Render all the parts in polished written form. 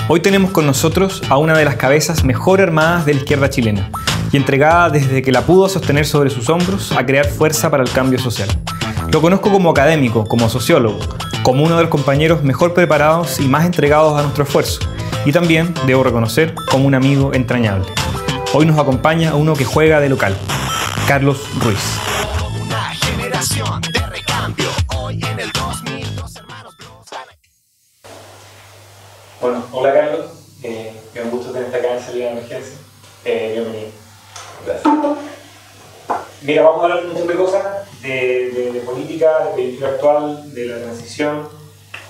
Hoy tenemos con nosotros a una de las cabezas mejor armadas de la izquierda chilena y entregada desde que la pudo sostener sobre sus hombros a crear fuerza para el cambio social. Lo conozco como académico, como sociólogo, como uno de los compañeros mejor preparados y más entregados a nuestro esfuerzo, y también, debo reconocer, como un amigo entrañable. Hoy nos acompaña uno que juega de local, Carlos Ruiz. Una generación de recambio. Hoy en el 2000 los hermanos Blues van a... Bueno, hola Carlos, es un gusto tenerte acá en Salida de Emergencia. Bienvenido. Gracias. Mira, vamos a hablar un montón de cosas, de política, de coyuntura actual, de la transición,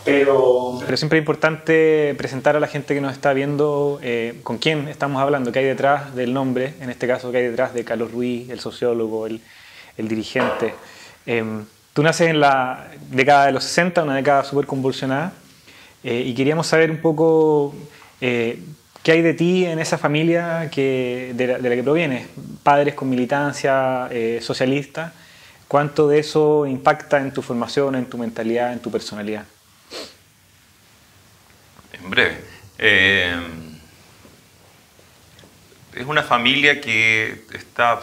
pero siempre es importante presentar a la gente que nos está viendo con quién estamos hablando, qué hay detrás del nombre, en este caso qué hay detrás de Carlos Ruiz, el sociólogo, el dirigente. Tú naces en la década de los 60, una década súper convulsionada, y queríamos saber un poco qué hay de ti en esa familia de la que provienes, padres con militancia socialista. ¿Cuánto de eso impacta en tu formación, en tu mentalidad, en tu personalidad? En breve. Es una familia que está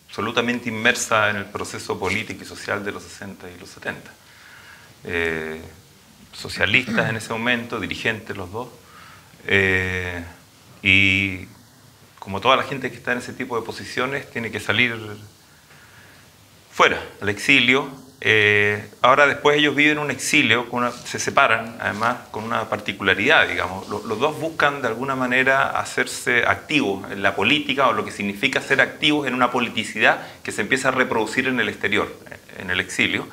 absolutamente inmersa en el proceso político y social de los 60 y los 70. Socialistas en ese momento, dirigentes los dos. Y como toda la gente que está en ese tipo de posiciones, tiene que salir fuera, al exilio. Ahora después ellos viven un exilio, se separan, además con una particularidad, digamos. Los dos buscan de alguna manera hacerse activos en la política, o lo que significa ser activos en una politicidad que se empieza a reproducir en el exterior, en el exilio.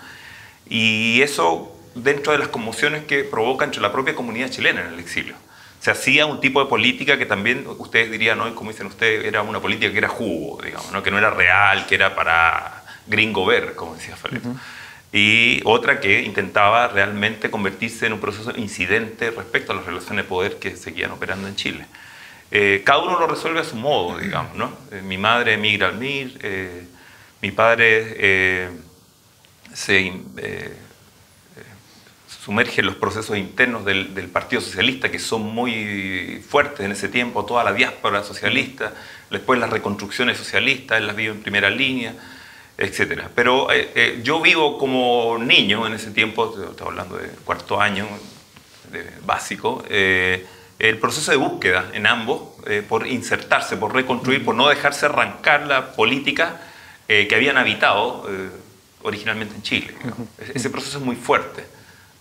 Y eso dentro de las conmociones que provoca entre la propia comunidad chilena en el exilio. Se hacía un tipo de política que también ustedes dirían, ¿no? Como dicen ustedes, era una política que era jugo, digamos, ¿no? Que no era real, que era para gringo ver, como decía Faleto. Y otra que intentaba realmente convertirse en un proceso incidente respecto a las relaciones de poder que seguían operando en Chile. Cada uno lo resuelve a su modo, digamos, ¿no? Mi madre emigra al MIR, mi padre sumerge en los procesos internos del Partido Socialista, que son muy fuertes en ese tiempo, toda la diáspora socialista, después las reconstrucciones socialistas, él las vive en primera línea, etc. Pero yo vivo como niño en ese tiempo, estoy hablando de cuarto año básico, el proceso de búsqueda en ambos, por insertarse, por reconstruir, por no dejarse arrancar la política que habían habitado originalmente en Chile. Ese proceso es muy fuerte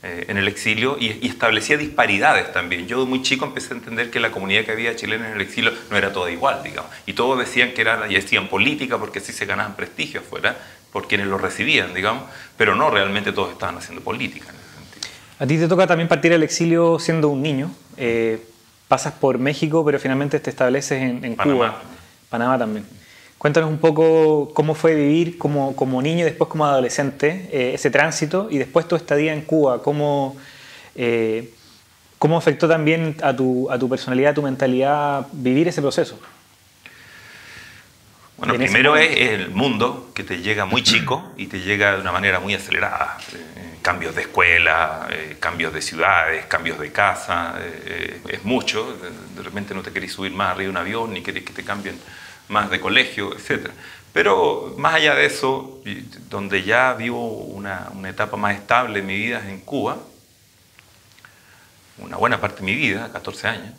en el exilio y establecía disparidades también. Yo de muy chico empecé a entender que la comunidad que había chilena en el exilio no era toda igual, digamos. Y todos decían que y decían política porque así se ganaban prestigio afuera por quienes lo recibían, digamos, pero no realmente todos estaban haciendo política en ese sentido. A ti te toca también partir al exilio siendo un niño. Pasas por México, pero finalmente te estableces en Cuba. Panamá también. Cuéntanos un poco cómo fue vivir como niño y después como adolescente, ese tránsito, y después tu estadía en Cuba, cómo afectó también a tu personalidad, a tu mentalidad, vivir ese proceso. Bueno, primero es el mundo que te llega muy chico y te llega de una manera muy acelerada. Cambios de escuela, cambios de ciudades, cambios de casa, es mucho. De repente no te querés subir más arriba de un avión, ni querés que te cambien más de colegio, etc. Pero más allá de eso, donde ya vivo una etapa más estable en mi vida es en Cuba, una buena parte de mi vida, 14 años,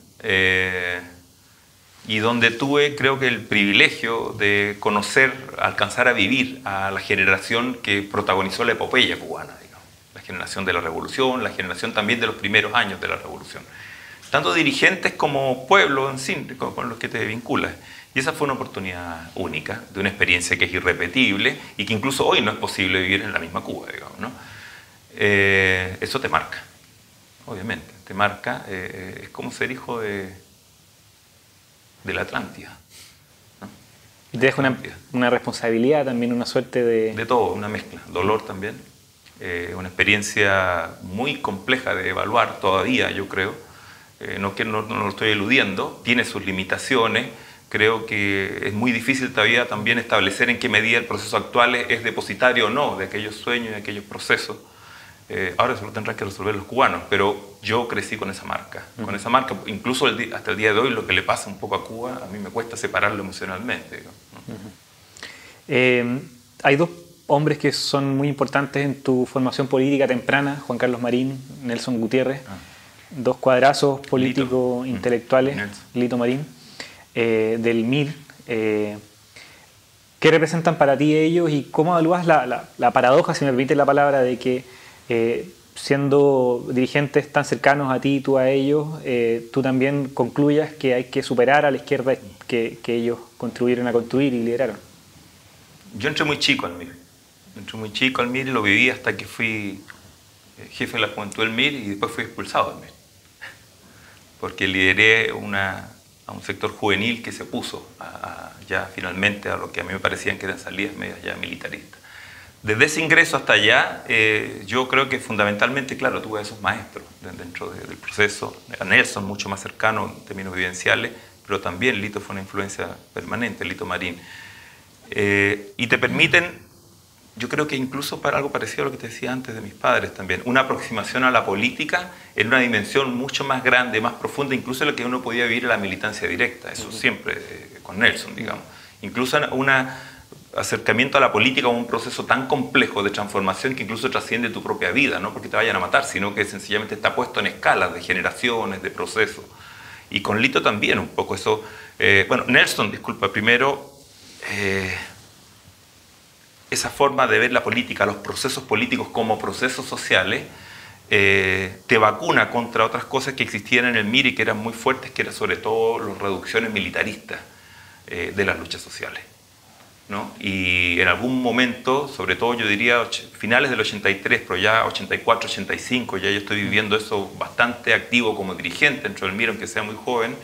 y donde tuve, creo que el privilegio de conocer, alcanzar a vivir a la generación que protagonizó la epopeya cubana, digamos. La generación de la revolución, la generación también de los primeros años de la revolución. Tanto dirigentes como pueblo en sí, con los que te vinculas. Y esa fue una oportunidad única, de una experiencia que es irrepetible y que incluso hoy no es posible vivir en la misma Cuba, digamos, ¿no? Eso te marca, obviamente, te marca. Es como ser hijo de la Atlántida, ¿no? Y te deja una responsabilidad también, una suerte de... De todo, una mezcla, dolor también. Una experiencia muy compleja de evaluar todavía, yo creo. No lo estoy eludiendo, tiene sus limitaciones. Creo que es muy difícil todavía también establecer en qué medida el proceso actual es depositario o no de aquellos sueños y de aquellos procesos. Ahora se lo tendrán que resolver los cubanos, pero yo crecí con esa marca. Con esa marca, incluso hasta el día de hoy, lo que le pasa un poco a Cuba, a mí me cuesta separarlo emocionalmente. Hay dos hombres que son muy importantes en tu formación política temprana, Juan Carlos Marín, Nelson Gutiérrez, dos cuadrazos políticos intelectuales, Lito Marín, del MIR. ¿Qué representan para ti ellos y cómo evalúas la paradoja, si me permite la palabra, de que siendo dirigentes tan cercanos a ti y tú a ellos, tú también concluyas que hay que superar a la izquierda que ellos contribuyeron a construir y lideraron? Yo entré muy chico al MIR, lo viví hasta que fui jefe de la juventud del MIR y después fui expulsado del MIR. Porque lideré a un sector juvenil que se opuso ya finalmente a lo que a mí me parecían que eran salidas medias ya militaristas. Desde ese ingreso hasta allá, yo creo que fundamentalmente, claro, tuve a esos maestros dentro del proceso, a Nelson mucho más cercano en términos vivenciales, pero también Lito fue una influencia permanente, Lito Marín. Y te permiten, yo creo que incluso para algo parecido a lo que te decía antes de mis padres también, una aproximación a la política en una dimensión mucho más grande, más profunda, incluso lo que uno podía vivir en la militancia directa, eso siempre con Nelson, digamos. Incluso un acercamiento a la política como un proceso tan complejo de transformación que incluso trasciende tu propia vida, no porque te vayan a matar, sino que sencillamente está puesto en escalas de generaciones, de procesos. Y con Lito también un poco eso. Bueno, Nelson, disculpa, primero... esa forma de ver la política, los procesos políticos como procesos sociales, te vacuna contra otras cosas que existían en el MIR y que eran muy fuertes, que eran sobre todo las reducciones militaristas de las luchas sociales, ¿no? Y en algún momento, sobre todo yo diría finales del 83, pero ya 84, 85, ya yo estoy viviendo eso bastante activo como dirigente dentro del MIR, aunque sea muy joven,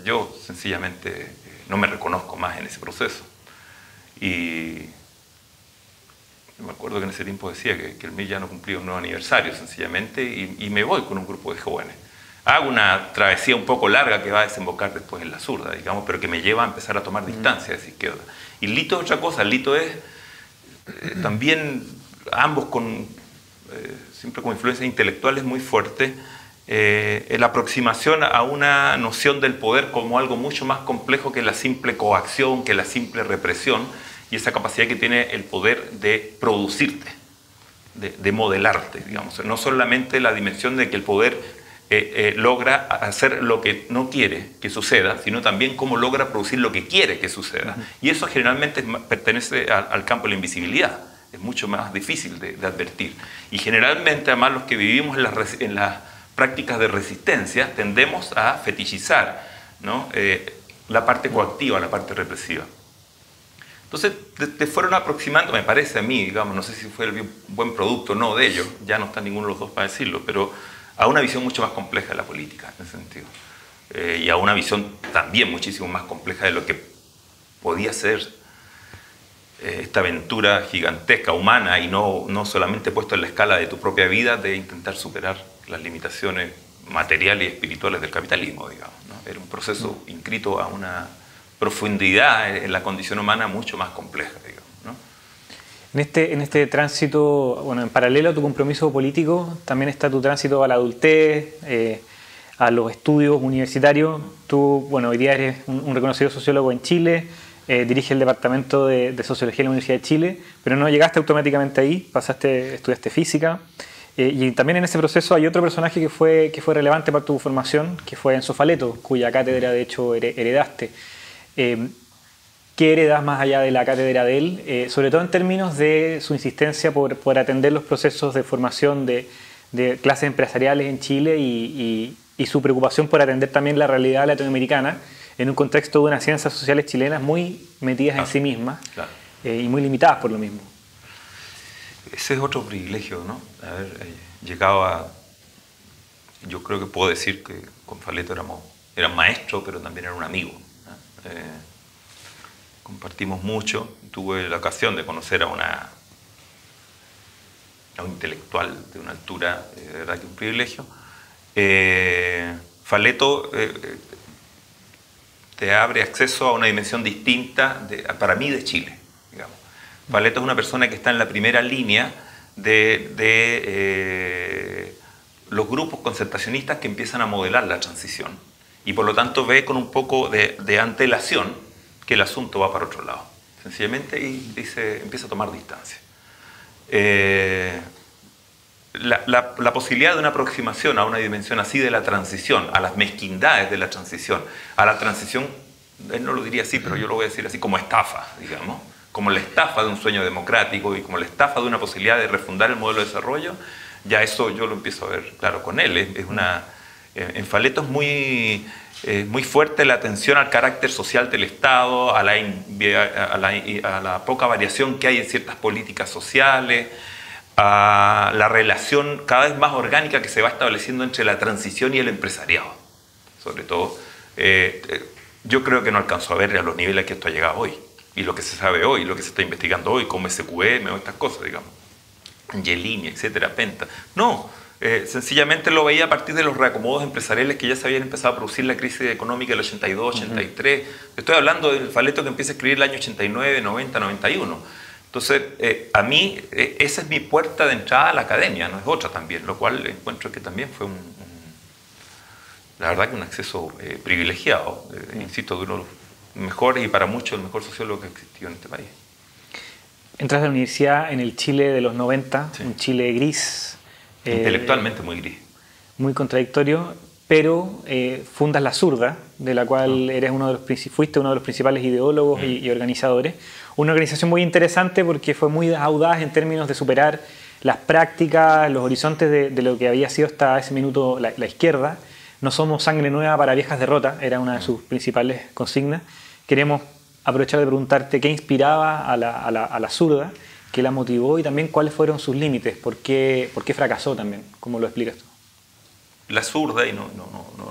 yo sencillamente no me reconozco más en ese proceso. Y me acuerdo que en ese tiempo decía que el MIR ya no cumplía un nuevo aniversario, sencillamente, y me voy con un grupo de jóvenes. Hago una travesía un poco larga que va a desembocar después en la zurda, digamos, pero que me lleva a empezar a tomar distancia de esa izquierda. Y Lito es otra cosa, Lito es también, ambos siempre con influencias intelectuales muy fuertes, la aproximación a una noción del poder como algo mucho más complejo que la simple coacción, que la simple represión, y esa capacidad que tiene el poder de producirte, de modelarte, digamos. No solamente la dimensión de que el poder logra hacer lo que no quiere que suceda, sino también cómo logra producir lo que quiere que suceda. Y eso generalmente pertenece al campo de la invisibilidad. Es mucho más difícil de advertir. Y generalmente, además, los que vivimos en las prácticas de resistencia, tendemos a fetichizar, ¿no? La parte coactiva, la parte represiva. Entonces, te fueron aproximando, me parece a mí, digamos, no sé si fue el buen producto o no de ellos, ya no está ninguno de los dos para decirlo, pero a una visión mucho más compleja de la política, en ese sentido. Y a una visión también muchísimo más compleja de lo que podía ser esta aventura gigantesca, humana, y no solamente puesto en la escala de tu propia vida, de intentar superar las limitaciones materiales y espirituales del capitalismo, digamos, ¿no? Era un proceso inscrito a una profundidad en la condición humana mucho más compleja, digamos, ¿no? En este tránsito, bueno, en paralelo a tu compromiso político, también está tu tránsito a la adultez, a los estudios universitarios. Tú, bueno, hoy día eres un reconocido sociólogo en Chile, diriges el departamento de Sociología de la Universidad de Chile, pero no llegaste automáticamente ahí, estudiaste física. Y también en ese proceso hay otro personaje que fue relevante para tu formación, que fue Enzo Faleto, cuya cátedra de hecho heredaste. ¿Qué heredas más allá de la cátedra de él? Sobre todo en términos de su insistencia por atender los procesos de formación de clases empresariales en Chile y su preocupación por atender también la realidad latinoamericana en un contexto de unas ciencias sociales chilenas muy metidas en sí mismas, claro, y muy limitadas por lo mismo. Ese es otro privilegio, ¿no? Haber llegado a... Yo creo que puedo decir que con Faleto era maestro, pero también era un amigo, ¿no? Compartimos mucho. Tuve la ocasión de conocer a un intelectual de una altura, de verdad que un privilegio. Faleto te abre acceso a una dimensión distinta, para mí, de Chile, digamos. Faleto es una persona que está en la primera línea de los grupos concertacionistas que empiezan a modelar la transición. Y por lo tanto ve con un poco de antelación que el asunto va para otro lado. Sencillamente y empieza a tomar distancia. La posibilidad de una aproximación a una dimensión así de la transición, a las mezquindades de la transición, a la transición, él no lo diría así, pero yo lo voy a decir así, como estafa, digamos, como la estafa de un sueño democrático y como la estafa de una posibilidad de refundar el modelo de desarrollo, ya eso yo lo empiezo a ver claro con él. En Faleto es muy fuerte la atención al carácter social del Estado, a la poca variación que hay en ciertas políticas sociales, a la relación cada vez más orgánica que se va estableciendo entre la transición y el empresariado. Sobre todo, yo creo que no alcanzó a ver a los niveles a que esto ha llegado hoy, y lo que se sabe hoy, lo que se está investigando hoy, como SQM o estas cosas, digamos, Angelini, etcétera, Penta. No, sencillamente lo veía a partir de los reacomodos empresariales que ya se habían empezado a producir la crisis económica del 82, 83. Estoy hablando del Faleto que empieza a escribir el año 89, 90, 91. Entonces, a mí, esa es mi puerta de entrada a la academia, no es otra también, lo cual encuentro que también fue la verdad que un acceso privilegiado, insisto, de uno de los mejores y para muchos el mejor sociólogo que existió en este país. Entras a la universidad en el Chile de los 90, sí. Un Chile gris. Intelectualmente muy gris. Muy contradictorio, pero fundas La Zurda, de la cual fuiste uno de los principales ideólogos y organizadores. Una organización muy interesante porque fue muy audaz en términos de superar las prácticas, los horizontes de lo que había sido hasta ese minuto la izquierda. No somos sangre nueva para viejas derrotas, era una de sus principales consignas. Queremos aprovechar de preguntarte qué inspiraba a la Zurda, qué la motivó y también cuáles fueron sus límites, por qué fracasó también, ¿cómo lo explicas tú? La Zurda, y no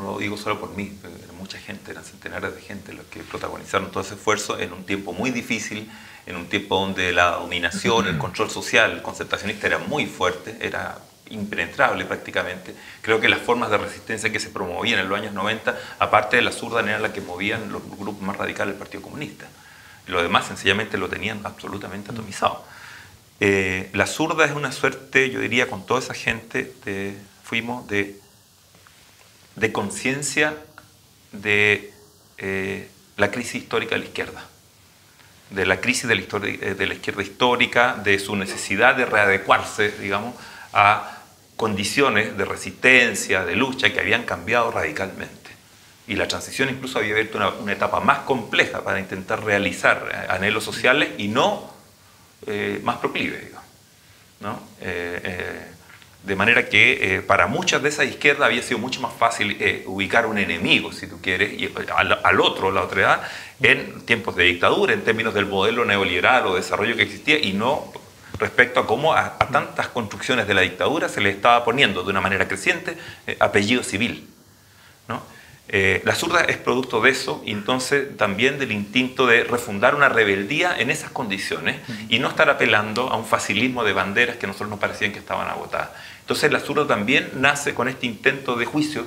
lo digo solo por mí, mucha gente, eran centenares de gente los que protagonizaron todo ese esfuerzo en un tiempo muy difícil, en un tiempo donde la dominación, el control social, el concertacionista era muy fuerte, era impenetrable prácticamente. Creo que las formas de resistencia que se promovían en los años 90, aparte de la Zurda, eran las que movían los grupos más radicales del Partido Comunista. Y lo demás sencillamente lo tenían absolutamente atomizado. La Zurda es una suerte, yo diría, con toda esa gente, fuimos de conciencia de la crisis histórica de la izquierda, de la crisis de la izquierda histórica, de su necesidad de readecuarse, digamos, a condiciones de resistencia, de lucha que habían cambiado radicalmente. Y la transición incluso había abierto una etapa más compleja para intentar realizar anhelos sociales y no más proclive, digamos, ¿no? De manera que para muchas de esas izquierdas había sido mucho más fácil ubicar un enemigo, si tú quieres, y al otro, la otra edad, en tiempos de dictadura, en términos del modelo neoliberal o desarrollo que existía, y no respecto a cómo a tantas construcciones de la dictadura se le estaba poniendo de una manera creciente apellido civil, ¿no? La Zurda es producto de eso y entonces también del instinto de refundar una rebeldía en esas condiciones y no estar apelando a un facilismo de banderas que a nosotros nos parecían que estaban agotadas. Entonces la Zurda también nace con este intento de juicio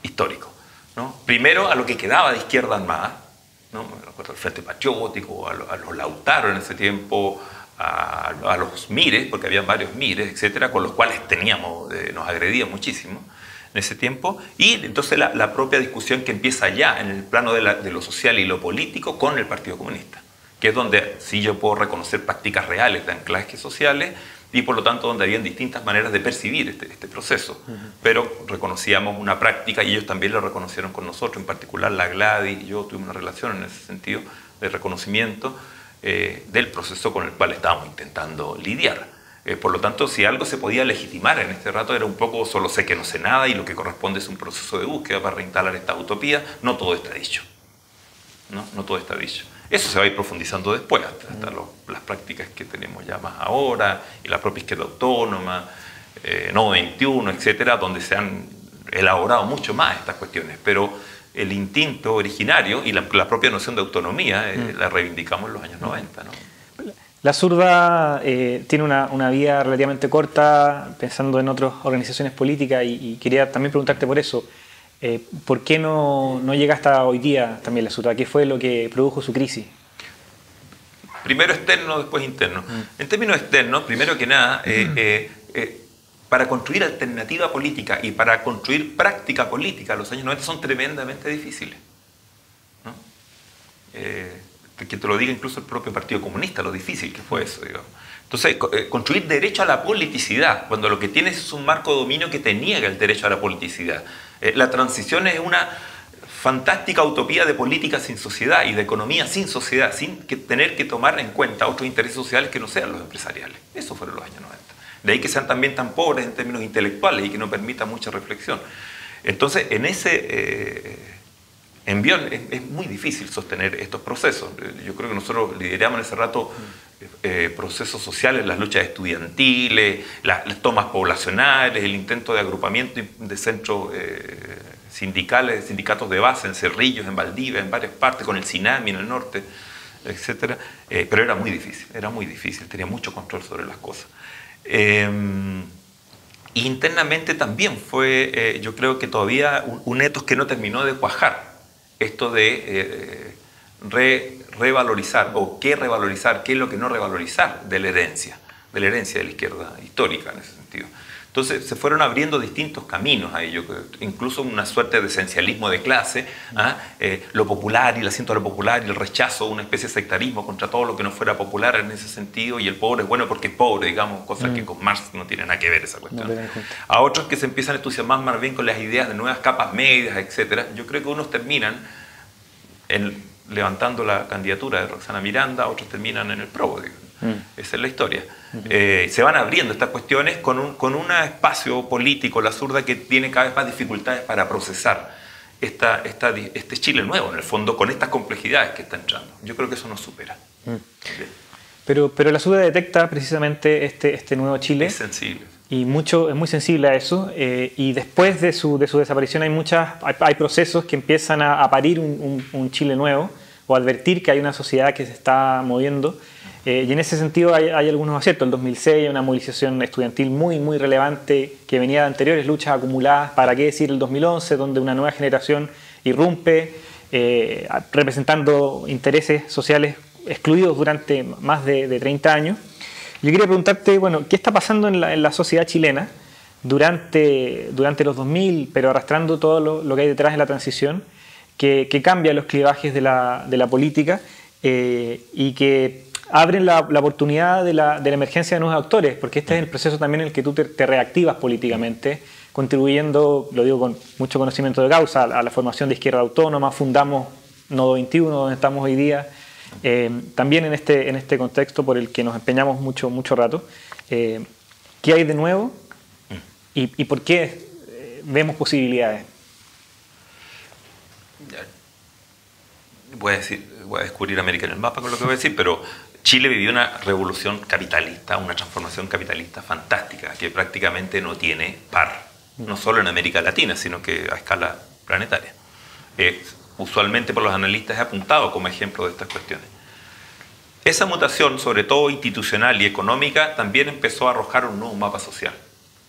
histórico, ¿no? Primero a lo que quedaba de izquierda armada, ¿no? Me recuerdo al Frente Patriótico, a los Lautaro en ese tiempo, a los Mires, porque había varios Mires, etcétera, con los cuales nos agredían muchísimo en ese tiempo, y entonces la propia discusión que empieza ya en el plano de lo social y lo político con el Partido Comunista, que es donde sí yo puedo reconocer prácticas reales de anclajes sociales y por lo tanto donde habían distintas maneras de percibir este proceso, pero reconocíamos una práctica y ellos también lo reconocieron con nosotros, en particular la Gladys y yo tuvimos una relación en ese sentido de reconocimiento del proceso con el cual estábamos intentando lidiar. Por lo tanto, si algo se podía legitimar en este rato era un poco solo sé que no sé nada y lo que corresponde es un proceso de búsqueda para reinstalar esta utopía. No todo está dicho. No todo está dicho. Eso se va a ir profundizando después, hasta las prácticas que tenemos ya más ahora, y la propia izquierda autónoma, Nodo 21, etcétera, donde se han elaborado mucho más estas cuestiones. Pero el instinto originario y la propia noción de autonomía la reivindicamos en los años 90, ¿no? La Zurda tiene una vida relativamente corta, pensando en otras organizaciones políticas, y quería también preguntarte por eso. ¿Por qué no llega hasta hoy día también la Zurda? ¿Qué fue lo que produjo su crisis? Primero externo, después interno. En términos externos, primero que nada, para construir alternativa política y para construir práctica política, los años 90 son tremendamente difíciles, ¿no? Que te lo diga incluso el propio Partido Comunista, lo difícil que fue eso, digamos. Entonces, construir derecho a la politicidad, cuando lo que tienes es un marco de dominio que te niega el derecho a la politicidad. La transición es una fantástica utopía de política sin sociedad y de economía sin sociedad, sin tener que tomar en cuenta otros intereses sociales que no sean los empresariales. Eso fueron los años 90. De ahí que sean también tan pobres en términos intelectuales y que no permitan mucha reflexión. Entonces, en ese envión es muy difícil sostener estos procesos. Yo creo que nosotros lideramos en ese rato procesos sociales, las luchas estudiantiles, las tomas poblacionales, el intento de agrupamiento de centros sindicales, sindicatos de base en Cerrillos, en Valdivia, en varias partes, con el CINAMI en el norte, etc. Pero era muy difícil, tenía mucho control sobre las cosas. Internamente también fue, yo creo que todavía un etos que no terminó de cuajar, esto de revalorizar, o qué revalorizar, qué es lo que no revalorizar de la herencia de la izquierda histórica en ese sentido. Entonces se fueron abriendo distintos caminos a ello, incluso una suerte de esencialismo de clase, lo popular y el asiento de lo popular y el rechazo, una especie de sectarismo contra todo lo que no fuera popular en ese sentido, y el pobre es bueno porque es pobre, digamos, cosas que con Marx no tiene nada que ver esa cuestión. A otros que se empiezan a entusiasmar más bien con las ideas de nuevas capas medias, etc. Yo creo que unos terminan levantando la candidatura de Roxana Miranda, otros terminan en el PRO, digamos. Esa es la historia. Se van abriendo estas cuestiones con un espacio político, la zurda, que tiene cada vez más dificultades para procesar este Chile nuevo, en el fondo, con estas complejidades que está entrando. Yo creo que eso nos supera. Pero la zurda detecta precisamente este nuevo Chile. Es sensible. Y es muy sensible a eso. Y después de su desaparición hay procesos que empiezan a parir un Chile nuevo, o advertir que hay una sociedad que se está moviendo. Y en ese sentido hay algunos aciertos. En el 2006 hay una movilización estudiantil muy relevante que venía de anteriores luchas acumuladas. ¿Para qué decir el 2011? Donde una nueva generación irrumpe representando intereses sociales excluidos durante más de 30 años. Yo quería preguntarte, bueno, ¿qué está pasando en la sociedad chilena durante los 2000, pero arrastrando todo lo que hay detrás de la transición, que cambia los clivajes de la política y que abren la oportunidad de la emergencia de nuevos actores? Porque este es el proceso también en el que tú te reactivas políticamente, contribuyendo, lo digo con mucho conocimiento de causa, a la formación de Izquierda Autónoma. Fundamos Nodo 21, donde estamos hoy día. También en este contexto por el que nos empeñamos mucho rato. ¿Qué hay de nuevo y por qué vemos posibilidades? Voy a descubrir América en el mapa con lo que voy a decir, pero Chile vivió una revolución capitalista, una transformación capitalista fantástica, que prácticamente no tiene par, no solo en América Latina, sino que a escala planetaria. Usualmente por los analistas es apuntado como ejemplo de estas cuestiones. Esa mutación, sobre todo institucional y económica, también empezó a arrojar un nuevo mapa social.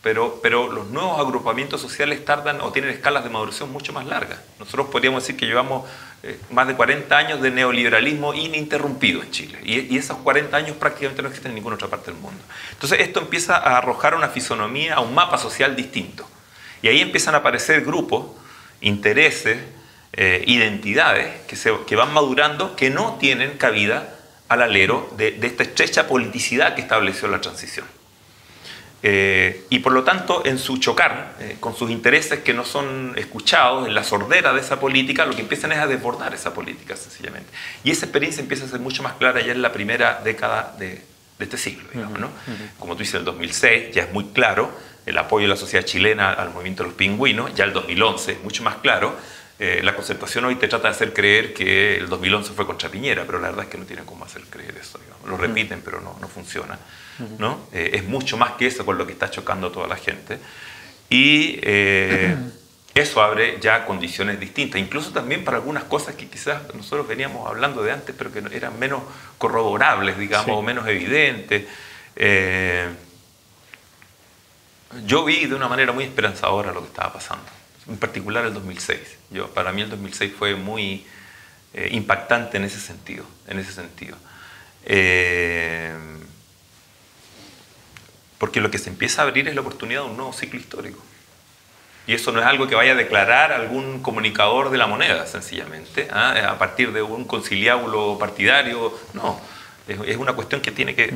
Pero los nuevos agrupamientos sociales tardan o tienen escalas de maduración mucho más largas. Nosotros podríamos decir que llevamos más de 40 años de neoliberalismo ininterrumpido en Chile. Y esos 40 años prácticamente no existen en ninguna otra parte del mundo. Entonces esto empieza a arrojar una fisonomía, a un mapa social distinto. Y ahí empiezan a aparecer grupos, intereses, identidades que van madurando, que no tienen cabida al alero de esta estrecha politicidad que estableció la transición. Y por lo tanto, en su chocar con sus intereses que no son escuchados, en la sordera de esa política, lo que empiezan es a desbordar esa política, sencillamente. Y esa experiencia empieza a ser mucho más clara ya en la primera década de este siglo, digamos, ¿no? Como tú dices, en el 2006 ya es muy claro el apoyo de la sociedad chilena al movimiento de los pingüinos, ya el 2011 es mucho más claro. La concertación hoy te trata de hacer creer que el 2011 fue contra Piñera, pero la verdad es que no tienen cómo hacer creer eso, digamos. Lo repiten, pero no funciona, ¿no? Es mucho más que eso con lo que está chocando a toda la gente. Y eso abre ya condiciones distintas, incluso también para algunas cosas que quizás nosotros veníamos hablando de antes, pero que eran menos corroborables, digamos, o menos evidentes. Yo vi de una manera muy esperanzadora lo que estaba pasando, en particular el 2006. Para mí el 2006 fue muy impactante en ese sentido. Porque lo que se empieza a abrir es la oportunidad de un nuevo ciclo histórico. Y eso no es algo que vaya a declarar algún comunicador de la moneda, sencillamente, a partir de un conciliábulo partidario. No, es una cuestión que tiene que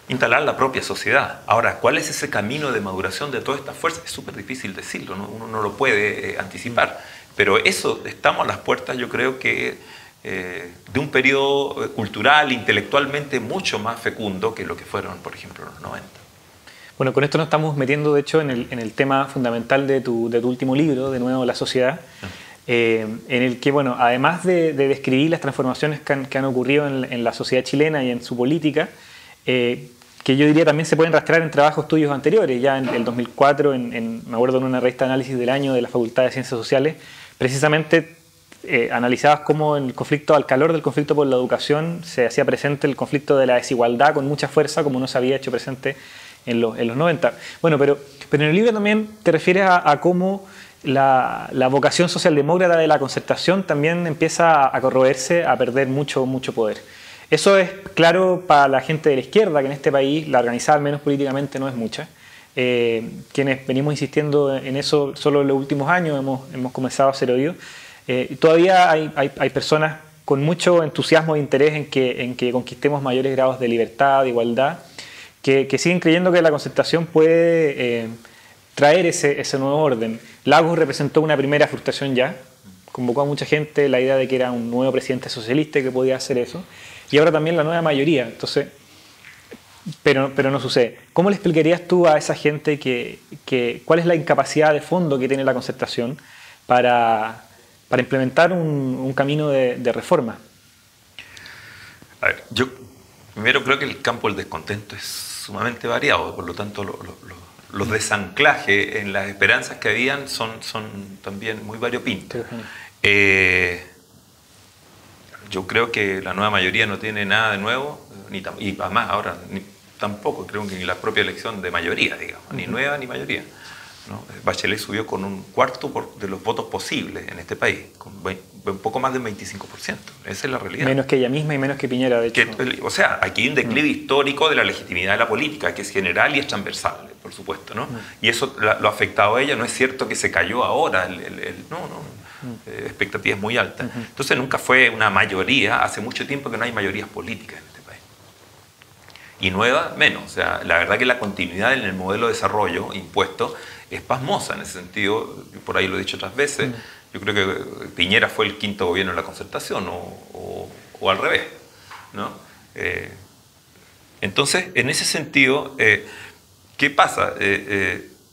instalar la propia sociedad. Ahora, ¿cuál es ese camino de maduración de todas estas fuerzas? Es súper difícil decirlo, ¿no? Uno no lo puede anticipar. Pero eso, estamos a las puertas, yo creo que, de un periodo cultural, intelectualmente mucho más fecundo que lo que fueron, por ejemplo, los 90. Bueno, con esto nos estamos metiendo, de hecho, en el tema fundamental de tu último libro, de nuevo, La Sociedad, en el que, bueno, además de describir las transformaciones que han ocurrido en la sociedad chilena y en su política, que yo diría también se pueden rastrear en trabajos tuyos anteriores. Ya en el 2004, me acuerdo en una revista de análisis del año de la Facultad de Ciencias Sociales, precisamente analizabas cómo en el conflicto, al calor del conflicto por la educación, se hacía presente el conflicto de la desigualdad con mucha fuerza, como no se había hecho presente en los 90. Bueno, pero en el libro también te refieres a cómo la vocación socialdemócrata de la concertación también empieza a corroerse, a perder mucho poder. Eso es claro para la gente de la izquierda, que en este país, la organizada al menos políticamente, no es mucha. Quienes venimos insistiendo en eso solo en los últimos años hemos comenzado a hacer oído. Todavía hay personas con mucho entusiasmo e interés en que conquistemos mayores grados de libertad, de igualdad, que siguen creyendo que la concertación puede traer ese nuevo orden. Lagos representó una primera frustración ya, convocó a mucha gente la idea de que era un nuevo presidente socialista que podía hacer eso, y ahora también la nueva mayoría. Entonces, pero no sucede. ¿Cómo le explicarías tú a esa gente cuál es la incapacidad de fondo que tiene la concertación para implementar un camino de reforma? A ver, yo primero creo que el campo del descontento es sumamente variado, por lo tanto los desanclajes en las esperanzas que habían son también muy variopintos. Yo creo que la nueva mayoría no tiene nada de nuevo, y además ahora tampoco creo que ni la propia elección de mayoría, digamos, ni nueva ni mayoría, ¿no? Bachelet subió con un cuarto de los votos posibles en este país, con un poco más del 25%. Esa es la realidad. Menos que ella misma y menos que Piñera, de hecho. O sea, aquí hay un declive histórico de la legitimidad de la política, que es general y es transversal, por supuesto, ¿no? Y eso lo ha afectado a ella. No es cierto que se cayó ahora, expectativas muy altas. Entonces nunca fue una mayoría. Hace mucho tiempo que no hay mayorías políticas en este país. Y nueva, menos. O sea, la verdad que la continuidad en el modelo de desarrollo impuesto es pasmosa en ese sentido. Por ahí lo he dicho otras veces. Yo creo que Piñera fue el quinto gobierno de la concertación, o al revés, ¿no? Entonces, en ese sentido, ¿qué pasa?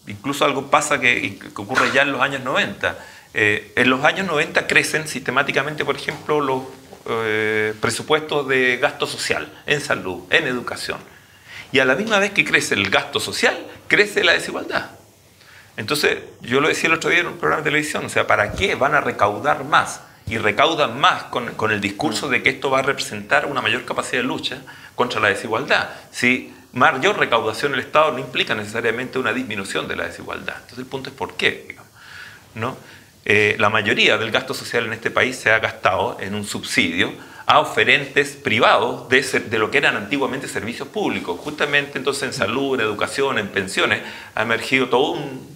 Incluso algo pasa que ocurre ya en los años 90. En los años 90 crecen sistemáticamente, por ejemplo, los presupuestos de gasto social, en salud, en educación. Y a la misma vez que crece el gasto social, crece la desigualdad. Entonces, yo lo decía el otro día en un programa de televisión, o sea, ¿para qué van a recaudar más? Y recaudan más con el discurso de que esto va a representar una mayor capacidad de lucha contra la desigualdad. Si mayor recaudación del Estado no implica necesariamente una disminución de la desigualdad. Entonces, el punto es ¿por qué? Digamos, ¿no? La mayoría del gasto social en este país se ha gastado en un subsidio a oferentes privados de lo que eran antiguamente servicios públicos. Justamente entonces en salud, en educación, en pensiones, ha emergido todo un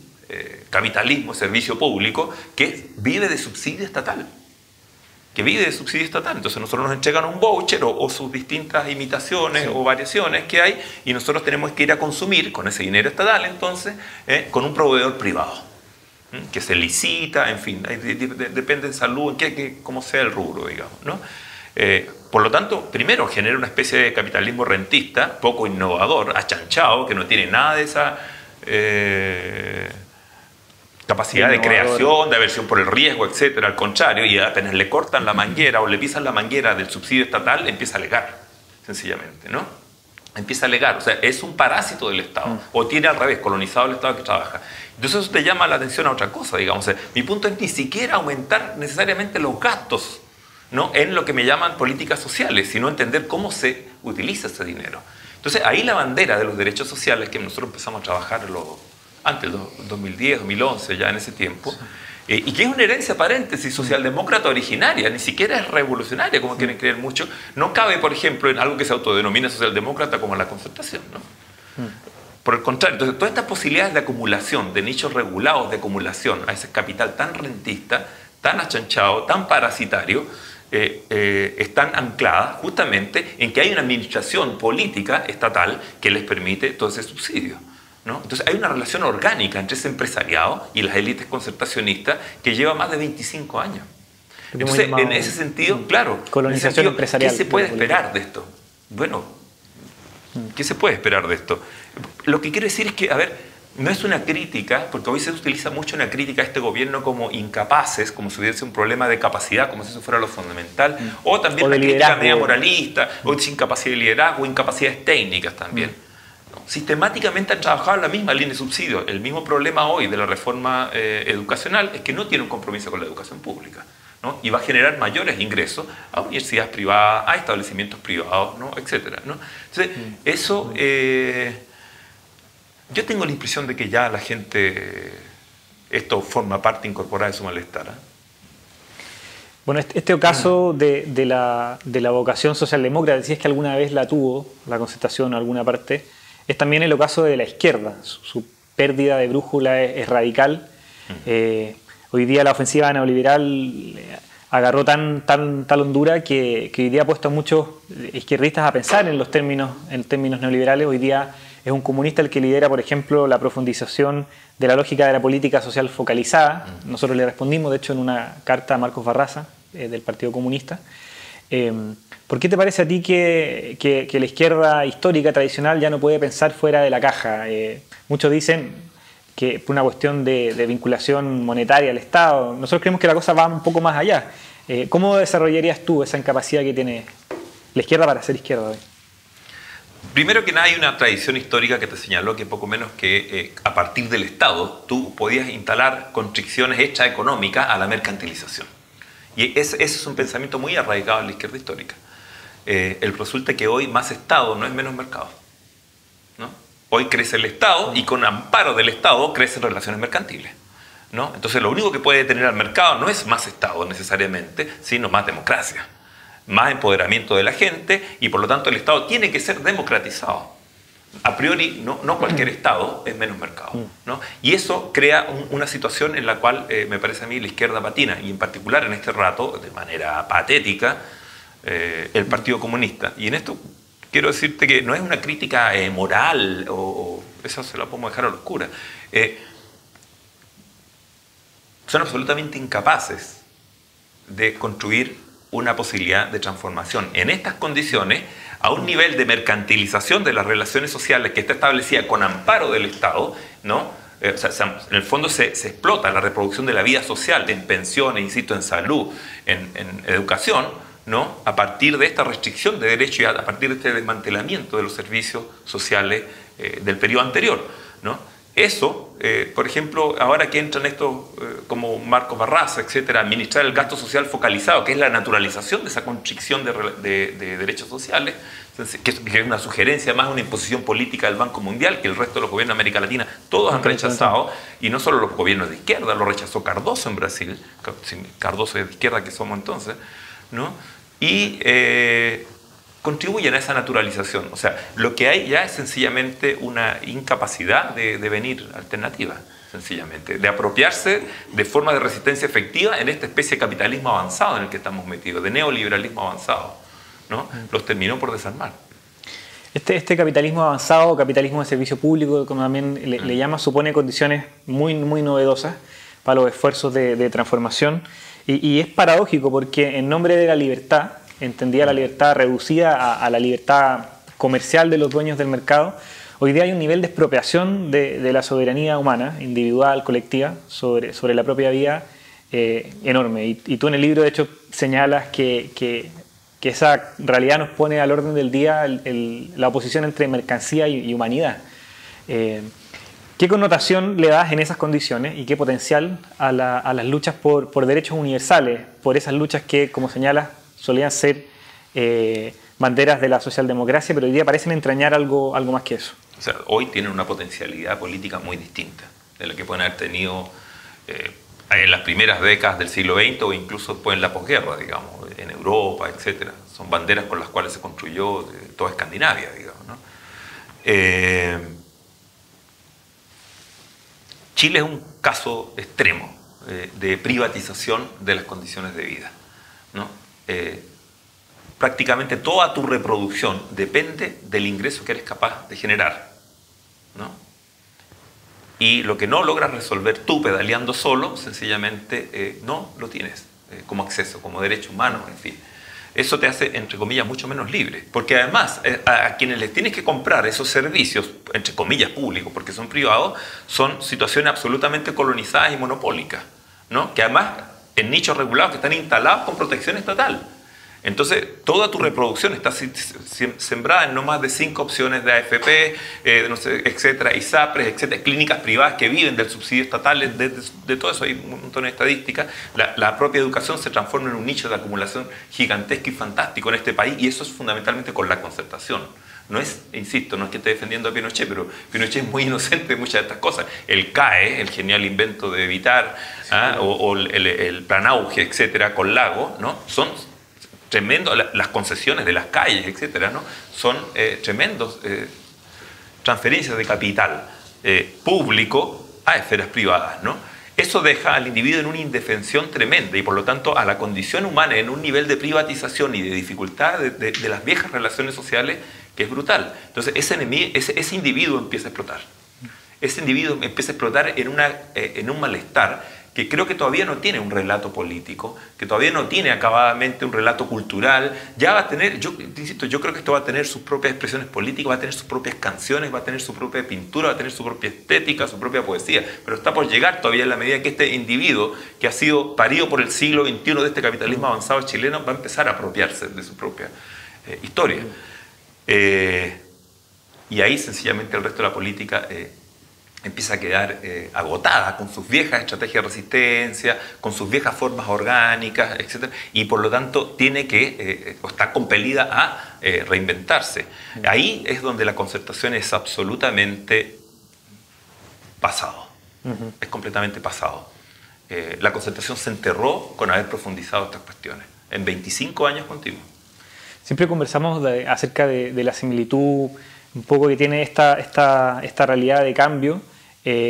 capitalismo, servicio público, que vive de subsidio estatal. Entonces nosotros nos entregan un voucher o sus distintas imitaciones o variaciones que hay, y nosotros tenemos que ir a consumir con ese dinero estatal, entonces, con un proveedor privado, que se licita, en fin, depende de salud, cómo sea el rubro, digamos, ¿no? Por lo tanto, primero genera una especie de capitalismo rentista, poco innovador, achanchado, que no tiene nada de esa capacidad de creación, de aversión por el riesgo, etcétera. Al contrario, y apenas le cortan la manguera o le pisan la manguera del subsidio estatal, empieza a alegar, sencillamente, ¿no? Empieza a alegar, o sea, es un parásito del Estado, o tiene al revés, colonizado el Estado que trabaja. Entonces eso te llama la atención a otra cosa, digamos. O sea, mi punto es ni siquiera aumentar necesariamente los gastos, ¿no?, en lo que me llaman políticas sociales, sino entender cómo se utiliza ese dinero. Entonces ahí la bandera de los derechos sociales, que nosotros empezamos a trabajar antes del 2010, 2011, ya en ese tiempo, y que es una herencia, paréntesis, socialdemócrata originaria, ni siquiera es revolucionaria, como quieren creer mucho. No cabe, por ejemplo, en algo que se autodenomina socialdemócrata como la concertación, ¿no? Por el contrario, entonces, todas estas posibilidades de acumulación, de nichos regulados de acumulación a ese capital tan rentista, tan achanchado, tan parasitario, están ancladas justamente en que hay una administración política estatal que les permite todo ese subsidio, ¿no? Entonces hay una relación orgánica entre ese empresariado y las élites concertacionistas que lleva más de 25 años. Entonces, en ese sentido, claro, colonización empresarial. ¿qué se puede esperar de esto? Bueno, ¿qué se puede esperar de esto? Lo que quiero decir es que, a ver, no es una crítica, porque hoy se utiliza mucho una crítica a este gobierno como incapaces, como si hubiese un problema de capacidad, como si eso fuera lo fundamental, o también una crítica media moralista, o sin capacidad de liderazgo, incapacidades técnicas también. ¿No? Sistemáticamente han trabajado en la misma línea de subsidio. El mismo problema hoy de la reforma educacional es que no tiene un compromiso con la educación pública, ¿no? Y va a generar mayores ingresos a universidades privadas, a establecimientos privados, ¿no? Etcétera, ¿no? Entonces, eso... yo tengo la impresión de que ya la gente, esto forma parte incorporada de su malestar, ¿eh? Bueno, este caso de la vocación socialdemócrata, si es que alguna vez la tuvo, la concertación en alguna parte, es también el ocaso de la izquierda. Su pérdida de brújula es radical. Hoy día la ofensiva neoliberal agarró tal hondura que hoy día ha puesto a muchos izquierdistas a pensar en términos neoliberales. Hoy día es un comunista el que lidera, por ejemplo, la profundización de la lógica de la política social focalizada. Nosotros le respondimos, de hecho, en una carta a Marcos Barraza, del Partido Comunista. ¿Por qué te parece a ti que la izquierda histórica, tradicional, ya no puede pensar fuera de la caja? Muchos dicen que por una cuestión de vinculación monetaria al Estado. Nosotros creemos que la cosa va un poco más allá. ¿Cómo desarrollarías tú esa incapacidad que tiene la izquierda para ser izquierda hoy? Primero que nada, hay una tradición histórica que te señaló que poco menos que a partir del Estado tú podías instalar constricciones hechas económicas a la mercantilización. Y ese es un pensamiento muy arraigado en la izquierda histórica. Resulta que hoy más Estado no es menos mercado, ¿no? Hoy crece el Estado y con amparo del Estado crecen relaciones mercantiles, ¿no? Entonces lo único que puede tener al mercado no es más Estado necesariamente, sino más democracia, más empoderamiento de la gente, y por lo tanto el Estado tiene que ser democratizado. A priori, no cualquier Estado es menos mercado, ¿no? Y eso crea una situación en la cual me parece a mí la izquierda patina, y en particular en este rato, de manera patética, el Partido Comunista. Y en esto quiero decirte que no es una crítica moral, o eso se lo podemos dejar a la oscura. Son absolutamente incapaces de construir una posibilidad de transformación en estas condiciones a un nivel de mercantilización de las relaciones sociales que está establecida con amparo del Estado, ¿no? En el fondo se explota la reproducción de la vida social en pensiones, insisto, en salud, en educación, ¿no? A partir de esta restricción de derechos y a partir de este desmantelamiento de los servicios sociales del periodo anterior, ¿no? Eso, por ejemplo, ahora que entran estos como Marcos Barraza, etcétera, administrar el gasto social focalizado, que es la naturalización de esa constricción de derechos sociales, que es una sugerencia más, una imposición política del Banco Mundial, que el resto de los gobiernos de América Latina todos han rechazado, y no solo los gobiernos de izquierda, lo rechazó Cardoso en Brasil, Cardoso es de izquierda que somos entonces, ¿no? Y contribuyen a esa naturalización. O sea, lo que hay ya es sencillamente una incapacidad de venir alternativa, sencillamente, de apropiarse de forma de resistencia efectiva en esta especie de capitalismo avanzado en el que estamos metidos, de neoliberalismo avanzado, ¿no? Los terminó por desarmar. Este capitalismo avanzado, capitalismo de servicio público, como también le llama, supone condiciones muy novedosas para los esfuerzos de transformación, y es paradójico porque en nombre de la libertad, entendía la libertad reducida a la libertad comercial de los dueños del mercado, hoy día hay un nivel de expropiación de la soberanía humana, individual, colectiva, sobre la propia vida enorme. Y tú en el libro, de hecho, señalas que esa realidad nos pone al orden del día la oposición entre mercancía y humanidad. ¿Qué connotación le das en esas condiciones y qué potencial a las luchas por derechos universales, por esas luchas que, como señalas, solían ser banderas de la socialdemocracia, pero hoy día parecen entrañar algo más que eso? O sea, hoy tienen una potencialidad política muy distinta de la que pueden haber tenido en las primeras décadas del siglo XX o incluso después en la posguerra, digamos, en Europa, etc. Son banderas con las cuales se construyó toda Escandinavia, digamos, ¿no? Chile es un caso extremo de privatización de las condiciones de vida, ¿no? Prácticamente toda tu reproducción depende del ingreso que eres capaz de generar, ¿no? Y lo que no logras resolver tú pedaleando solo, sencillamente no lo tienes como acceso, como derecho humano, en fin. Eso te hace, entre comillas, mucho menos libre. Porque además, a quienes les tienes que comprar esos servicios, entre comillas, públicos, porque son privados, son situaciones absolutamente colonizadas y monopólicas, ¿no? Que además, en nichos regulados que están instalados con protección estatal. Entonces, toda tu reproducción está sembrada en no más de 5 opciones de AFP, no sé, etcétera, ISAPRES, etcétera, clínicas privadas que viven del subsidio estatal, de todo eso hay un montón de estadísticas. La propia educación se transforma en un nicho de acumulación gigantesco y fantástico en este país, y eso es fundamentalmente con la concertación. No es, insisto, no es que esté defendiendo a Pinochet, pero Pinochet es muy inocente de muchas de estas cosas. El CAE, el genial invento de Evitar, o el plan Auge, etcétera, con Lago, ¿no? Son tremendo, las concesiones de las calles, etcétera, ¿no? Son tremendos transferencias de capital público a esferas privadas, ¿no? Eso deja al individuo en una indefensión tremenda y por lo tanto a la condición humana en un nivel de privatización y de dificultad de las viejas relaciones sociales que es brutal. Entonces ese individuo empieza a explotar. Ese individuo empieza a explotar en un malestar que creo que todavía no tiene un relato político, que todavía no tiene acabadamente un relato cultural. Ya va a tener, yo insisto, yo creo que esto va a tener sus propias expresiones políticas, va a tener sus propias canciones, va a tener su propia pintura, va a tener su propia estética, su propia poesía, pero está por llegar todavía en la medida que este individuo, que ha sido parido por el siglo XXI de este capitalismo avanzado chileno, va a empezar a apropiarse de su propia historia. Y ahí sencillamente el resto de la política empieza a quedar agotada con sus viejas estrategias de resistencia, con sus viejas formas orgánicas, etc. Y por lo tanto tiene que, o está compelida a reinventarse. Ahí es donde la concertación es absolutamente pasado. Es completamente pasado. La concertación se enterró con haber profundizado estas cuestiones en 25 años continuos. Siempre conversamos acerca de la similitud un poco que tiene esta realidad de cambio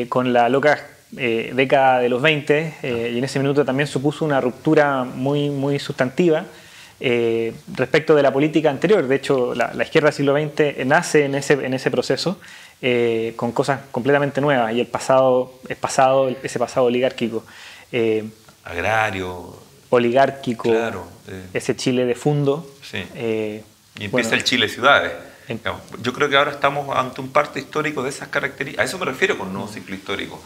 con la loca década de los 20 y en ese minuto también supuso una ruptura muy sustantiva respecto de la política anterior. De hecho, la izquierda del siglo XX nace en ese proceso con cosas completamente nuevas y ese pasado oligárquico. Agrario. Oligárquico, claro, ese Chile de fondo. Sí. Y empieza el Chile ciudades. Yo creo que ahora estamos ante un parte histórico de esas características. A eso me refiero con nuevo ciclo histórico.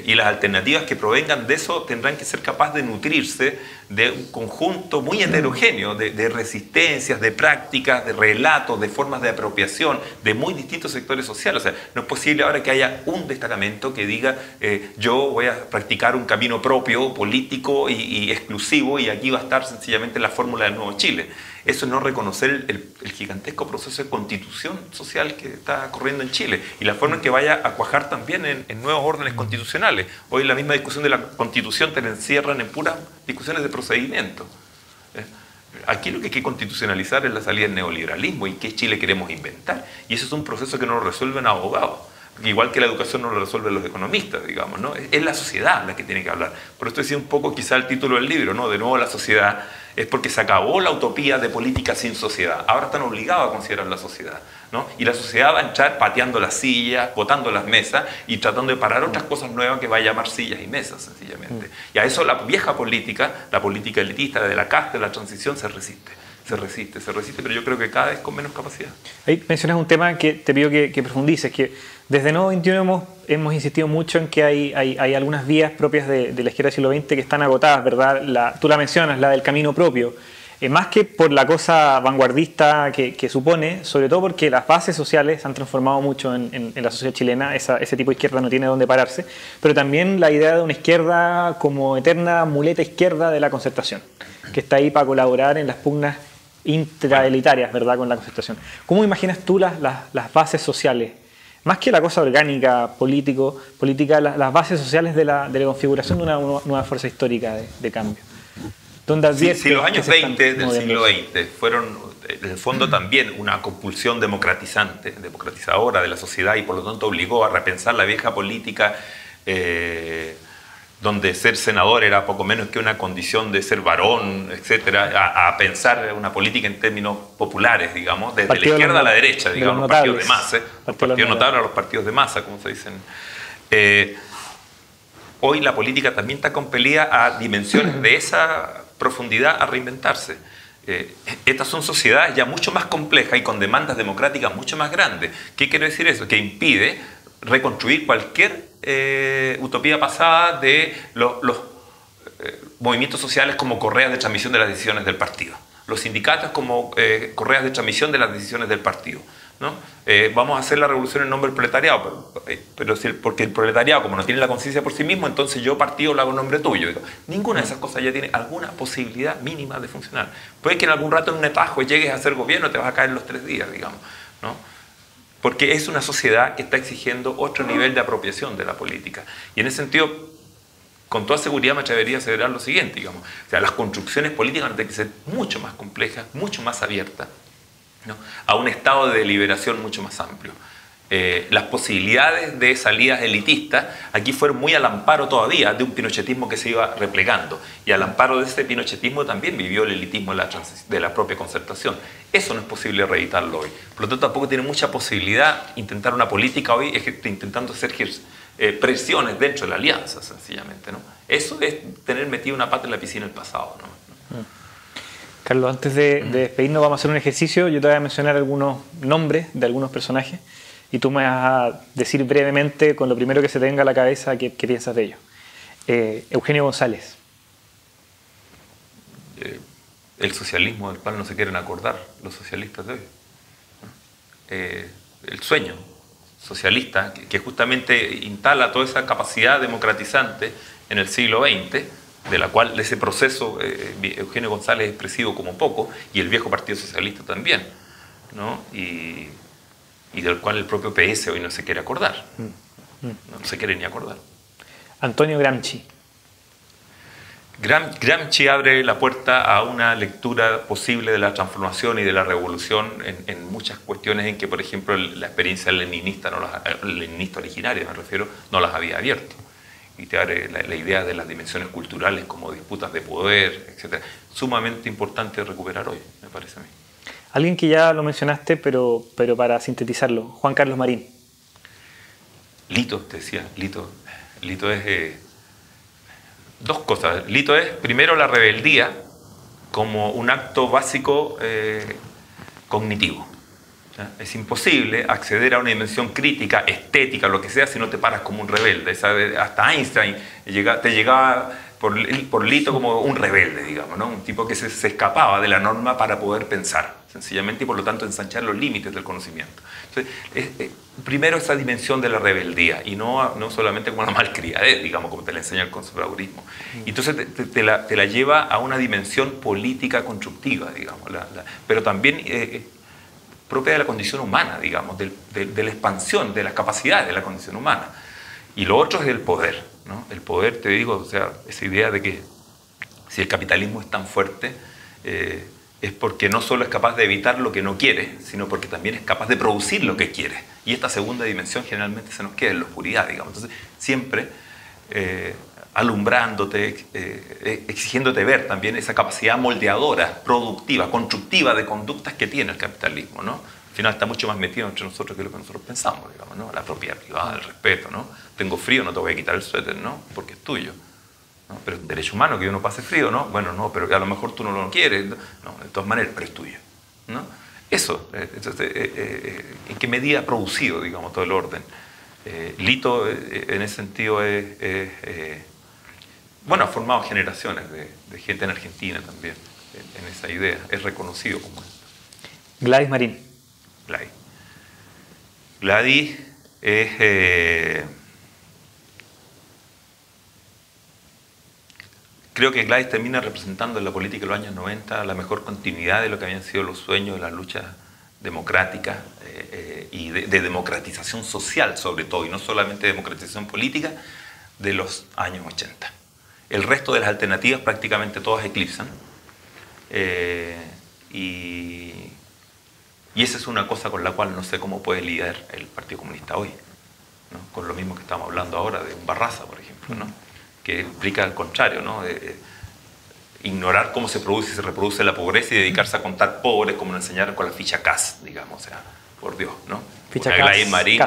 Y las alternativas que provengan de eso tendrán que ser capaces de nutrirse de un conjunto muy heterogéneo de resistencias, de prácticas, de relatos, de formas de apropiación de muy distintos sectores sociales. O sea, no es posible ahora que haya un destacamento que diga yo voy a practicar un camino propio, político y exclusivo y aquí va a estar sencillamente la fórmula del nuevo Chile. Eso es no reconocer el gigantesco proceso de constitución social que está corriendo en Chile y la forma en que vaya a cuajar también en nuevos órdenes constitucionales. Hoy la misma discusión de la constitución te la encierran en puras discusiones de procedimiento. Aquí lo que hay que constitucionalizar es la salida del neoliberalismo y qué Chile queremos inventar. Y eso es un proceso que no lo resuelven abogados. Igual que la educación no lo resuelven los economistas, digamos, ¿no? Es la sociedad la que tiene que hablar. Por esto decía un poco quizá el título del libro, ¿no? De nuevo la sociedad, es porque se acabó la utopía de política sin sociedad. Ahora están obligados a considerar la sociedad, ¿no? Y la sociedad va a entrar pateando las sillas, botando las mesas y tratando de parar otras cosas nuevas que va a llamar sillas y mesas, sencillamente. Y a eso la vieja política, la política elitista de la casta, de la transición, se resiste. Se resiste, pero yo creo que cada vez con menos capacidad. Ahí mencionas un tema que te pido que profundices, que desde Nuevo 21 hemos insistido mucho en que hay algunas vías propias de la izquierda del siglo XX que están agotadas, ¿verdad? Tú la mencionas, la del camino propio. Más que por la cosa vanguardista que supone, sobre todo porque las bases sociales se han transformado mucho en la sociedad chilena, ese tipo de izquierda no tiene dónde pararse, pero también la idea de una izquierda como eterna muleta izquierda de la concertación, que está ahí para colaborar en las pugnas intraelitarias, ¿verdad?, con la concertación. ¿Cómo imaginas tú las bases sociales más que la cosa orgánica, política, las bases sociales de la configuración de una nueva fuerza histórica de cambio. Donde si los años 20 del moviendo. siglo XX fueron, en el fondo, también una compulsión democratizadora de la sociedad, y por lo tanto obligó a repensar la vieja política, donde ser senador era poco menos que una condición de ser varón, etcétera, a pensar una política en términos populares, digamos, desde la izquierda a la derecha, digamos, los partidos de masa, los partidos notables a los partidos de masa, como se dicen. Hoy la política también está compelida a dimensiones de esa profundidad, a reinventarse. Estas son sociedades ya mucho más complejas y con demandas democráticas mucho más grandes. ¿Qué quiere decir eso? Que impide reconstruir cualquier utopía pasada de los movimientos sociales como correas de transmisión de las decisiones del partido, los sindicatos como correas de transmisión de las decisiones del partido, ¿no? Vamos a hacer la revolución en nombre del proletariado, porque el proletariado, como no tiene la conciencia por sí mismo, entonces yo, partido, lo hago en nombre tuyo. Ninguna de esas cosas ya tiene alguna posibilidad mínima de funcionar. Puede que en algún rato en un atajo llegues a ser gobierno, te vas a caer en los 3 días, digamos, ¿no? Porque es una sociedad que está exigiendo otro nivel de apropiación de la política. Y en ese sentido, con toda seguridad me atrevería a aseverar lo siguiente, digamos. O sea, las construcciones políticas tienen que ser mucho más complejas, mucho más abiertas, ¿no?, a un estado de deliberación mucho más amplio. Las posibilidades de salidas elitistas aquí fueron muy al amparo todavía de un pinochetismo que se iba replegando, y al amparo de ese pinochetismo también vivió el elitismo de la propia concertación. Eso no es posible reeditarlo hoy. Por lo tanto, tampoco tiene mucha posibilidad intentar una política hoy intentando hacer presiones dentro de la alianza, sencillamente, ¿no? Eso es tener metido una pata en la piscina del pasado, ¿no? Carlos, antes de despedirnos, vamos a hacer un ejercicio. Yo te voy a mencionar algunos nombres de algunos personajes y tú me vas a decir brevemente, con lo primero que se te venga a la cabeza, qué piensas de ellos. Eugenio González. El socialismo del cual no se quieren acordar los socialistas de hoy. El sueño socialista que justamente instala toda esa capacidad democratizante en el siglo XX, de la cual ese proceso Eugenio González es expresivo como poco, y el viejo Partido Socialista también, ¿no? Y del cual el propio PS hoy no se quiere acordar. No se quiere ni acordar. Antonio Gramsci. Gramsci abre la puerta a una lectura posible de la transformación y de la revolución en muchas cuestiones en que, por ejemplo, la experiencia leninista originaria, me refiero, no las había abierto. Y te abre la idea de las dimensiones culturales como disputas de poder, etc. Sumamente importante recuperar hoy, me parece a mí. Alguien que ya lo mencionaste, pero para sintetizarlo, Juan Carlos Marín. Lito, te decía, Lito es dos cosas. Lito es, primero, la rebeldía como un acto básico cognitivo. Es imposible acceder a una dimensión crítica, estética, lo que sea, si no te paras como un rebelde. Hasta Einstein te llegaba por Lito como un rebelde, digamos, ¿no? Un tipo que se escapaba de la norma para poder pensar, sencillamente, y por lo tanto ensanchar los límites del conocimiento. Entonces, primero esa dimensión de la rebeldía, y no solamente como la malcriadez, digamos, como te la enseña el conservadurismo. Y entonces te la lleva a una dimensión política constructiva, digamos, pero también propia de la condición humana, digamos, de la expansión de las capacidades de la condición humana. Y lo otro es el poder, ¿no? El poder, te digo, o sea, esa idea de que si el capitalismo es tan fuerte, es porque no solo es capaz de evitar lo que no quiere, sino porque también es capaz de producir lo que quiere. Y esta segunda dimensión generalmente se nos queda en la oscuridad, digamos. Entonces, siempre alumbrándote, exigiéndote ver también esa capacidad moldeadora, productiva, constructiva de conductas que tiene el capitalismo, ¿no? Al final está mucho más metido entre nosotros que lo que nosotros pensamos, digamos, ¿no? La propiedad privada, el respeto, ¿no? Tengo frío, no te voy a quitar el suéter, ¿no? Porque es tuyo, ¿no? Pero es un derecho humano que yo no pase frío, ¿no? Bueno, no, pero a lo mejor tú no lo quieres, no, de todas maneras, pero es tuyo, ¿no? Eso, ¿en qué medida ha producido, digamos, todo el orden? Lito, en ese sentido, bueno, ha formado generaciones de gente en Argentina también, en esa idea, es reconocido como esto. Gladys Marín. Gladys es... creo que Gladys termina representando en la política de los años 90 la mejor continuidad de lo que habían sido los sueños de las luchas democrática y de democratización social sobre todo, y no solamente democratización política, de los años 80. El resto de las alternativas prácticamente todas eclipsan. Y esa es una cosa con la cual no sé cómo puede lidiar el Partido Comunista hoy, ¿no? Con lo mismo que estamos hablando ahora de Barraza, por ejemplo, ¿no? Que explica al contrario, ¿no? Ignorar cómo se produce y se reproduce la pobreza y dedicarse a contar pobres como nos enseñaron con la ficha CAS, digamos, o sea, por Dios, ¿no? Ficha Gladys Marín,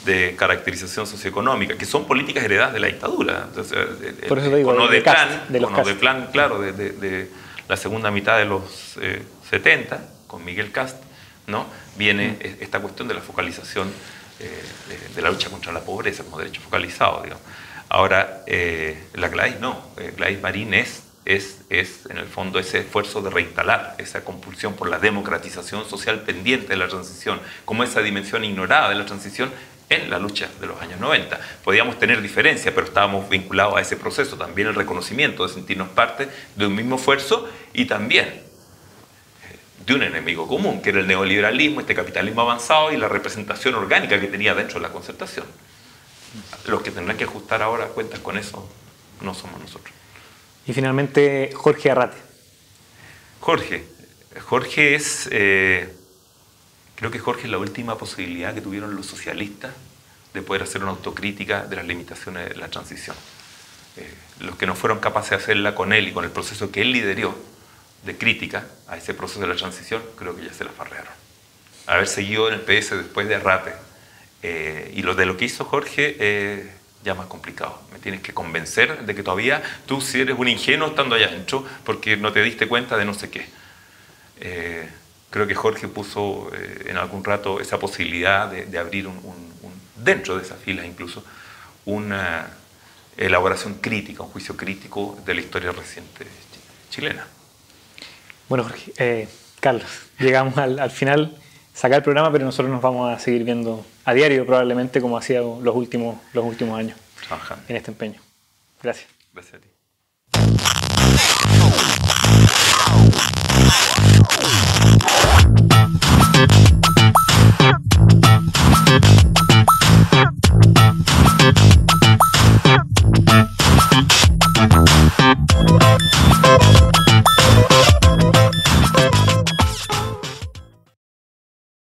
de caracterización socioeconómica, que son políticas heredadas de la dictadura. Entonces, por eso te digo, de plan, claro, de la segunda mitad de los 70, con Miguel Kast, ¿no? Viene esta cuestión de la focalización de la lucha contra la pobreza como derecho focalizado, digamos. Ahora, la Gladys no, Gladys Marín es en el fondo ese esfuerzo de reinstalar esa compulsión por la democratización social pendiente de la transición, como esa dimensión ignorada de la transición en la lucha de los años 90. Podíamos tener diferencias, pero estábamos vinculados a ese proceso, también el reconocimiento de sentirnos parte de un mismo esfuerzo y también de un enemigo común, que era el neoliberalismo, este capitalismo avanzado y la representación orgánica que tenía dentro de la concertación. Los que tendrán que ajustar ahora cuentas con eso no somos nosotros. Y finalmente, Jorge Arrate. Jorge es... creo que Jorge es la última posibilidad que tuvieron los socialistas de poder hacer una autocrítica de las limitaciones de la transición. Los que no fueron capaces de hacerla con él y con el proceso que él lideró de crítica a ese proceso de la transición, creo que ya se la farrearon. Haber seguido en el PS después de Arrate y lo que hizo Jorge, ya más complicado. Me tienes que convencer de que todavía tú si eres un ingenuo estando allá adentro porque no te diste cuenta de no sé qué. Creo que Jorge puso en algún rato esa posibilidad de abrir dentro de esas filas incluso, una elaboración crítica, un juicio crítico de la historia reciente chilena. Bueno, Jorge, Carlos, llegamos al final, sacar el programa, pero nosotros nos vamos a seguir viendo a diario probablemente como hacía los últimos años Trabajando en este empeño. Gracias. Gracias a ti.